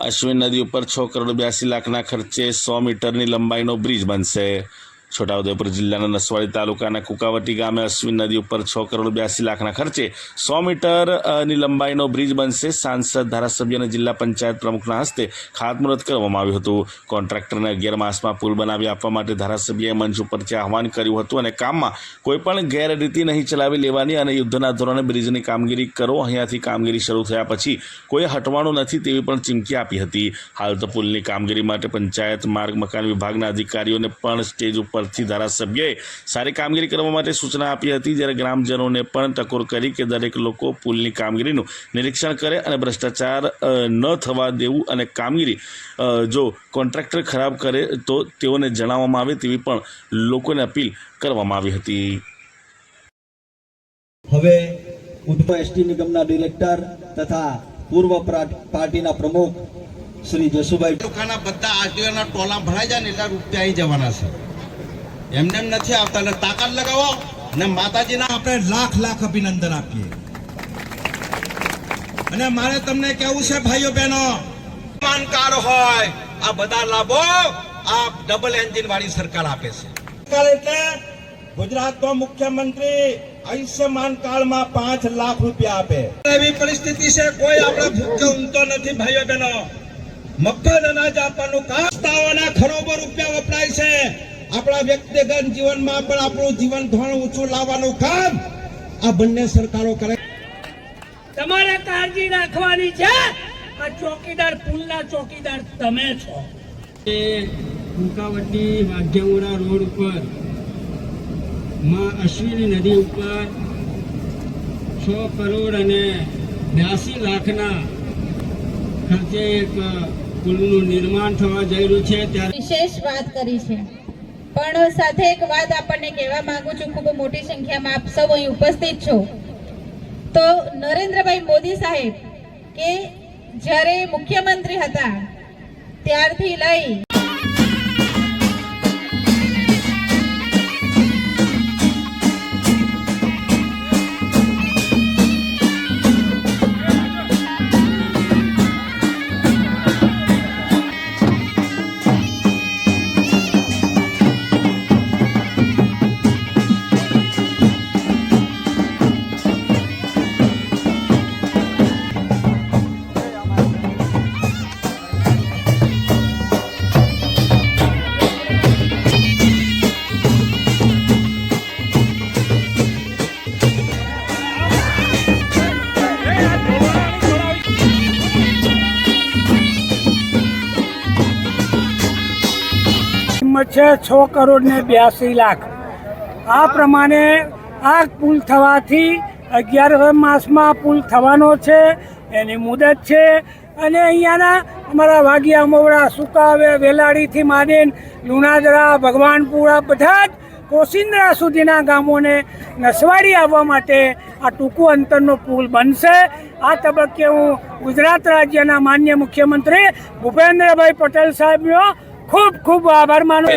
અશ્વિન નદી ઉપર 6,82,00,000ના ખર્ચે 100 મીટરની લંબાઈનો બ્રિજ બનશે। છોટાઉદેપુર જિલ્લાના નસવાડી તાલુકાના કુકાવટી ગામે અશ્વિન નદી ઉપર 6,82,00,000ના ખર્ચે 100 મીટરની લંબાઈનો બ્રિજ બનશે। સાંસદ, ધારાસભ્ય અને જિલ્લા પંચાયત પ્રમુખના હસ્તે ખાતમુહૂર્ત કરવામાં આવ્યું હતું। કોન્ટ્રાક્ટરને 11 માસમાં પુલ બનાવી આપવા માટે ધારાસભ્યએ મંચ ઉપરથી આહવાન કર્યું હતું અને કામમાં કોઈપણ ગેરરીતિ નહીં ચલાવી લેવાની અને યુદ્ધના ધોરણે બ્રિજની કામગીરી કરો, અહીંયાથી કામગીરી શરૂ થયા પછી કોઈ હટવાનું નથી તેવી પણ ચીમકી આપી હતી। હાલ તો પુલની કામગીરી માટે પંચાયત, માર્ગ મકાન વિભાગના અધિકારીઓને પણ સ્ટેજ ઉપરથી ધારાસભ્યએ સારી કામગીરી કરવા માટે સૂચના આપી હતી, જ્યારે ગ્રામજનોને પણ ટકોર કરી કે દરેક લોકો પુલની કામગીરીનું નિરીક્ષણ કરે અને ભ્રષ્ટાચાર ન થવા દેવું અને કામગીરી જો કોન્ટ્રાક્ટર ખરાબ કરે તો તેઓને જણાવવામાં આવે તેવી પણ લોકોને અપીલ કરવામાં આવી હતી। હવે ઉધમા એસટી નિગમના ડિરેક્ટર તથા પૂર્વ પાર્ટીના પ્રમુખ શ્રી જસુભાઈ તાલુકાના બધા આરટીઓના ટોલા ભરાઈ જાય ને એટલે રૂપિયા આવી જવાના છે, એમને એમ નથી આવતા। એટલે તાકાત લગાવો ને માતાજીના આપણે લાખ લાખ અભિનંદન આપીએ। અને મારે તમને કહેવું છે ભાઈઓ બહેનો, આયુષ્માન કાર્ડ હોય આ બધા લાભો આ ડબલ એન્જિન વાળી સરકાર આપે છે। એટલે ગુજરાતનો મુખ્યમંત્રી આયુષ્યમાન કાર્ડમાં 5 લાખ રૂપિયા આપે એવી પરિસ્થિતિ છે। કોઈ આપણે ભૂખ્યો ઊંઘતો નથી ભાઈઓ બહેનો। મફત અનાજ આપવાનું કામ, ખરોબો રૂપિયા વપરાય છે। આપણા વ્યક્તિગત જીવનમાં પણ આપણું જીવન ધોરણ ઊંચું લાવવાનું કામ આ બંને સરકારો કરે। તમારે કાળજી રાખવાની છે। આ ચોકીદાર, પુલના ચોકીદાર તમે છો। એ કુકાવટી વાઘેમુરા રોડ ઉપર માં અશ્વિની નદી ઉપર 6,82,00,000ના ખર્ચે એક પુલનું નિર્માણ થવા જઈ રહ્યું છે। ત્યારે વિશેષ વાત કરી છે, પણ સાથે એક વાત આપણને કહેવા માંગુ છું, ખૂબ મોટી સંખ્યામાં આપ સૌ અહીં ઉપસ્થિત છો। તો નરેન્દ્રભાઈ મોદી સાહેબ કે જ્યારે મુખ્યમંત્રી હતા ત્યારથી લઈ છે 6,82,00,000। આ પ્રમાણે આ પુલ થવાથી 11 માસમાં પુલ થવાનો છે, એની મુદત છે। અને અહીંયાના અમારા વાઘિયા મોવડા, સુકાવે, વેલાડીથી માંડીને લુણાદરા, ભગવાનપુરા બધા જ કોસિંદ્રા સુધીના ગામોને નસવાડી આવવા માટે આ ટૂંકું અંતરનો પુલ બનશે। આ તબક્કે હું ગુજરાત રાજ્યના માન્ય મુખ્યમંત્રી ભૂપેન્દ્રભાઈ પટેલ સાહેબનો ખૂબ ખૂબ આભાર માનું।